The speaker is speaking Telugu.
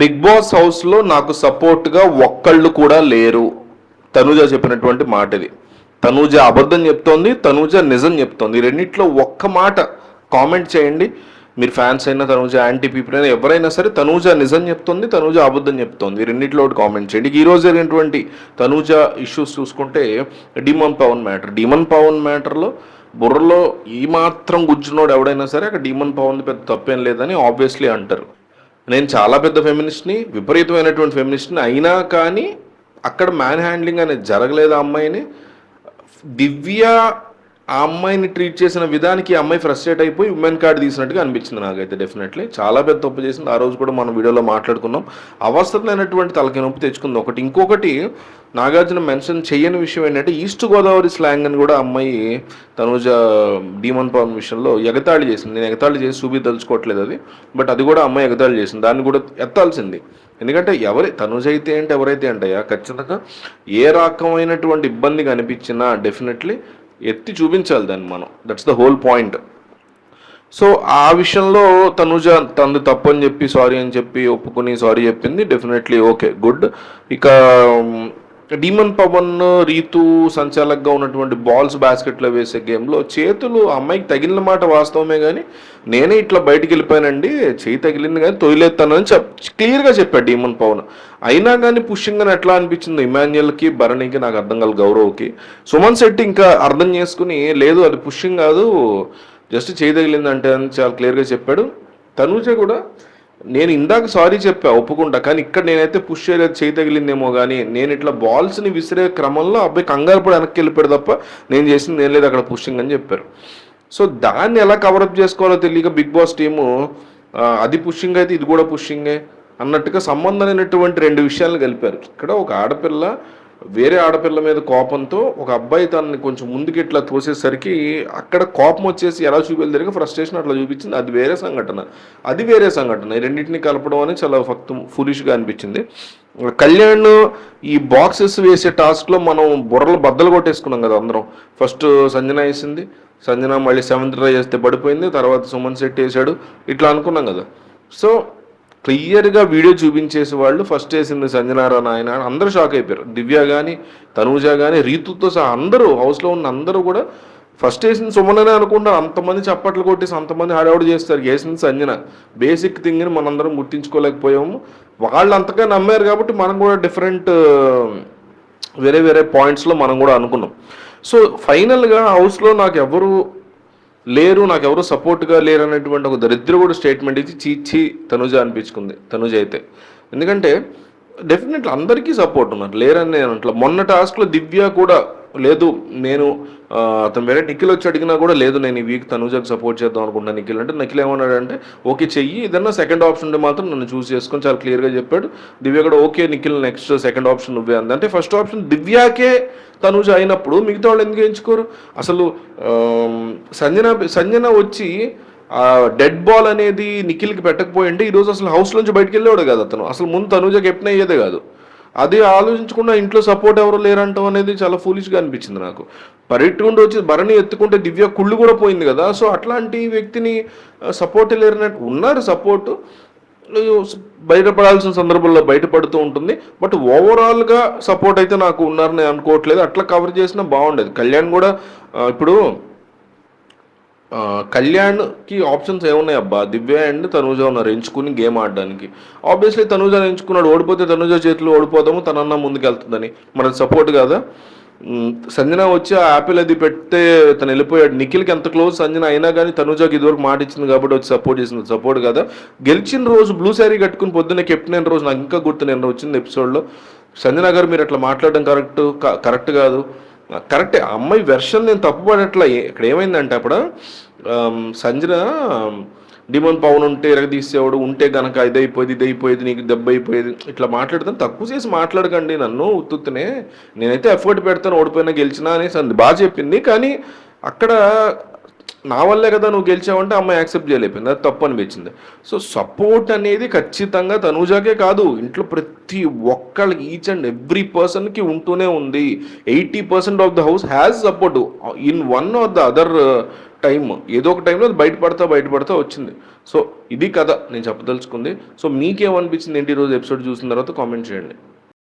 బిగ్ బాస్ హౌస్లో నాకు సపోర్ట్గా ఒక్కళ్ళు కూడా లేరు. తనూజ చెప్పినటువంటి మాట ఇది. తనూజ అబద్ధం చెప్తోంది, తనూజ నిజం చెప్తోంది. ఈ రెండిట్లో ఒక్క మాట కామెంట్ చేయండి. మీరు ఫ్యాన్స్ అయినా, తనూజ యాంటీ పీపుల్ అయినా, ఎవరైనా సరే తనూజ నిజం చెప్తోంది, తనూజ అబద్ధం చెప్తోంది. ఈ రెండిట్లో ఒకటి కామెంట్ చేయండి. ఈ రోజు జరిగినటువంటి తనూజ ఇష్యూస్ చూసుకుంటే demon Pavan matter. Demon Pavan మ్యాటర్లో బుర్రలో ఈ మాత్రం గుజ్జునోడు ఎవడైనా సరే అక్కడ డీమన్ పవన్ పెద్ద తప్పేం లేదని ఆబ్వియస్లీ అంటారు. నేను చాలా పెద్ద ఫెమినిస్ట్ని, విపరీతమైనటువంటి ఫెమినిస్ట్ని అయినా కానీ అక్కడ మ్యాన్ హ్యాండ్లింగ్ అనేది జరగలేదు. ఆ అమ్మాయిని దివ్య ఆ అమ్మాయిని ట్రీట్ చేసిన విధానికి ఆ అమ్మాయి ఫ్రస్ట్రేట్ అయిపోయి ఉమెన్ కార్డ్ తీసినట్టుగా అనిపించింది నాకైతే. డెఫినెట్లీ చాలా పెద్ద తప్పు చేసింది. ఆ రోజు కూడా మనం వీడియోలో మాట్లాడుకున్నాం. అవసరమైనటువంటి తలకి నొప్పి తెచ్చుకుంది ఒకటి. ఇంకొకటి నాగార్జున మెన్షన్ చేయని విషయం ఏంటంటే ఈస్ట్ గోదావరి స్లాంగ్ అని కూడా అమ్మాయి తనూజ డీమన్ పవన్ విషయంలో ఎగతాళి చేసింది. నేను ఎగతాళి చేసి చూపించదలుచుకోవట్లేదు అది, బట్ అది కూడా అమ్మాయి ఎగతాళి చేసింది. దాన్ని కూడా ఎత్తాల్సింది. ఎందుకంటే తనూజ అయితే ఏంటి, ఎవరైతే అంటాయా ఖచ్చితంగా ఏ రకమైనటువంటి ఇబ్బంది కనిపించినా డెఫినెట్లీ ఎత్తి చూపించాలి దాన్ని మనం. That's the whole point. So ఆ విషయంలో తనూజ తనది తప్పు అని చెప్పి సారీ అని చెప్పి ఒప్పుకొని సారీ చెప్పింది. Definitely okay, good. ఇక డీమన్ పవన్ రీతు సంచాలకుగా ఉన్నటువంటి బాల్స్ బాస్కెట్లో వేసే గేమ్లో చేతులు అమ్మాయికి తగిలిన మాట వాస్తవమే, కానీ నేనే ఇట్లా బయటికి వెళ్ళిపోయానండి, చేయి తగిలింది కానీ తొలిలేస్తానని క్లియర్గా చెప్పాడు డీమన్ పవన్. అయినా కానీ పుష్యింగ్ అని ఎట్లా అనిపించింది ఇమాన్యుయల్కి, భరణికి, నాకు అర్థం కాదు, గౌరవ్కి. సుమన్ శెట్టి ఇంకా అర్థం చేసుకుని లేదు అది పుష్యింగ్ కాదు, జస్ట్ చేయి తగిలింది అంటే అని చాలా క్లియర్గా చెప్పాడు. తనూజ కూడా నేను ఇందాక సారీ చెప్పా ఒప్పుకుంటా, కానీ ఇక్కడ నేనైతే పుష్ చేయలేదు, చేయి తగిలిందేమో, కానీ నేను ఇట్లా బాల్స్ని విసిరే క్రమంలో అబ్బాయి కంగారు పడి వెనక్కి వెళ్ళిపోయాడు తప్ప నేను చేసింది నేను లేదు అక్కడ పుషింగ్ అని చెప్పారు. సో దాన్ని ఎలా కవరప్ చేసుకోవాలో తెలియక బిగ్ బాస్ టీము అది పుషింగ్ అయితే ఇది కూడా పుషింగే అన్నట్టుగా సంబంధమైనటువంటి రెండు విషయాలను కలిపారు. ఇక్కడ ఒక ఆడపిల్ల వేరే ఆడపిల్ల మీద కోపంతో ఒక అబ్బాయి తనని కొంచెం ముందుకు ఇట్లా తోసేసరికి అక్కడ కోపం వచ్చేసి ఎలా చూపించలేదు, ఫ్రస్ట్రేషన్ అట్లా చూపించింది. అది వేరే సంఘటన. ఈ రెండింటిని కలపడం అనేది చాలా ఫులిష్గా అనిపించింది. కళ్యాణ్ ఈ బాక్సెస్ వేసే టాస్క్లో మనం బుర్రలు బద్దలు కొట్టేసుకున్నాం కదా అందరం. ఫస్ట్ సంజన వేసింది, సంజన మళ్ళీ 7th ట్రై చేస్తే పడిపోయింది, తర్వాత సుమన్ శెట్టి వేసాడు, ఇట్లా అనుకున్నాం కదా. సో క్లియర్గా వీడియో చూపించేసి వాళ్ళు ఫస్ట్ వేసింది సంజనారా నాయన అందరూ షాక్ అయిపోయారు. దివ్య కానీ, తనూజ కానీ, రీతుతో సహా అందరూ హౌస్లో ఉన్న అందరూ కూడా ఫస్ట్ వేసింది సుమననే అనుకుంటారు. అంతమంది చప్పట్లు కొట్టేసి అంతమంది హడావుడి చేస్తారు, వేసింది సంజన. బేసిక్ థింగ్ని మనందరం గుర్తించుకోలేకపోయాము. వాళ్ళు అంతగా నమ్మారు కాబట్టి మనం కూడా డిఫరెంట్ వేరే పాయింట్స్లో మనం కూడా అనుకున్నాం. సో ఫైనల్గా హౌస్లో నాకు ఎవరు సపోర్ట్గా లేరు అనేటువంటి ఒక దరిద్రగుడు స్టేట్మెంట్ ఇచ్చి చీచి తనుజ అనిపించుకుంది తనుజ అయితే. ఎందుకంటే డెఫినెట్లీ అందరికీ సపోర్ట్ ఉన్నారు, లేరని నేను అంటలా. మొన్న టాస్క్లో దివ్య కూడా లేదు, నేను అతను వేరే నిఖిల్ వచ్చి అడిగినా కూడా లేదు నేను ఈ వీక్ తనుజకు సపోర్ట్ చేద్దాం అనుకుంటున్నాను నిఖిల్ అంటే, నిఖిల్ ఏమన్నాడంటే ఓకే చెయ్యి, ఏదన్నా సెకండ్ ఆప్షన్ ఉంటే మాత్రం నన్ను చూస్ చేసుకొని చాలా క్లియర్గా చెప్పాడు. దివ్య కూడా okay Nikhil next second option నువ్వే అంది. అంటే ఫస్ట్ ఆప్షన్ దివ్యాకే తనుజ అయినప్పుడు మిగతా వాళ్ళు ఎందుకు ఎంచుకోరు అసలు? సంజన వచ్చి డెడ్ బాల్ అనేది నిఖిల్కి పెట్టకపోయి అంటే ఈరోజు అసలు హౌస్ నుంచి బయటకు వెళ్ళేవాడు కాదు అతను. అసలు ముందు తనుజకి ఎప్పుడైనా అయ్యేదే కాదు. అది ఆలోచించకుండా ఇంట్లో సపోర్ట్ ఎవరు లేరంటాం అనేది చాలా ఫూలిష్గా అనిపించింది నాకు. పరిగెట్టుకుంటూ వచ్చి భరణి ఎత్తుకుంటే దివ్య కుళ్ళు కూడా పోయింది కదా. సో అట్లాంటి వ్యక్తిని సపోర్ట్ లేరన్నట్టు ఉన్నారు. సపోర్టు బయటపడాల్సిన సందర్భంలో బయటపడుతూ ఉంటుంది, బట్ ఓవరాల్గా సపోర్ట్ అయితే నాకు ఉన్నారని అనుకోవట్లేదు. అట్లా కవర్ చేసినా బాగుండేది. కళ్యాణ్ కూడా ఇప్పుడు కళ్యాణ్కి ఆప్షన్స్ ఏమున్నాయి అబ్బా, దివ్య అండ్ తనూజ ఉన్నారు ఎంచుకుని గేమ్ ఆడడానికి. ఆబ్వియస్లీ తనూజ ఎంచుకున్నాడు, ఓడిపోతే తనూజ చేతిలో ఓడిపోదాము, తనన్నా ముందుకెళ్తుందని. మనది సపోర్ట్ కాదా? సంజన వచ్చి ఆ యాపిల్ అది పెడితే తను వెళ్ళిపోయాడు. నిఖిల్కి ఎంత క్లోజ్ సంజన అయినా కానీ తనూజకి ఇదివరకు మాట ఇచ్చింది కాబట్టి వచ్చి సపోర్ట్ చేసింది. సపోర్ట్ కదా. గెలిచిన రోజు బ్లూ శారీ కట్టుకుని పొద్దున్నే కెప్టెన్ అయిన రోజు నాకు ఇంకా గుర్తు, నేను వచ్చింది ఎపిసోడ్లో సంజన గారు మీరు అట్లా మాట్లాడడం కరెక్ట్ కాదు. కరెక్టే, అమ్మాయి వెర్షన్ నేను తప్పుపడట్లా. ఇక్కడ ఏమైందంటే అప్పుడు సంజన డిమన్ పవన్ ఉంటే ఎరగదీసేవాడు, ఉంటే గనక ఇదైపోయేది నీకు దెబ్బ అయిపోయేది ఇట్లా మాట్లాడతాను. తక్కువ చేసి మాట్లాడకండి నన్ను ఉత్తునే, నేనైతే ఎఫర్ట్ పెడతాను ఓడిపోయినా గెలిచినా అనేసి బాగా చెప్పింది. కానీ అక్కడ నా వల్లే కదా నువ్వు గెలిచావంటే అమ్మాయి యాక్సెప్ట్ చేయలేకపోయింది, అది తప్పు అనిపించింది. సో సపోర్ట్ అనేది ఖచ్చితంగా తనూజాకే కాదు, ఇంట్లో ప్రతి ఒక్కళ్ళకి ఈచ్ అండ్ ఎవ్రీ పర్సన్కి ఉంటూనే ఉంది. 80% of the house has support in one or the other time, ఏదో ఒక టైంలో అది బయటపడతా వచ్చింది. సో ఇది కథ నేను చెప్పదలుచుకుంది. సో మీకేమనిపించింది ఏంటి ఈరోజు ఎపిసోడ్ చూసిన తర్వాత కామెంట్ చేయండి.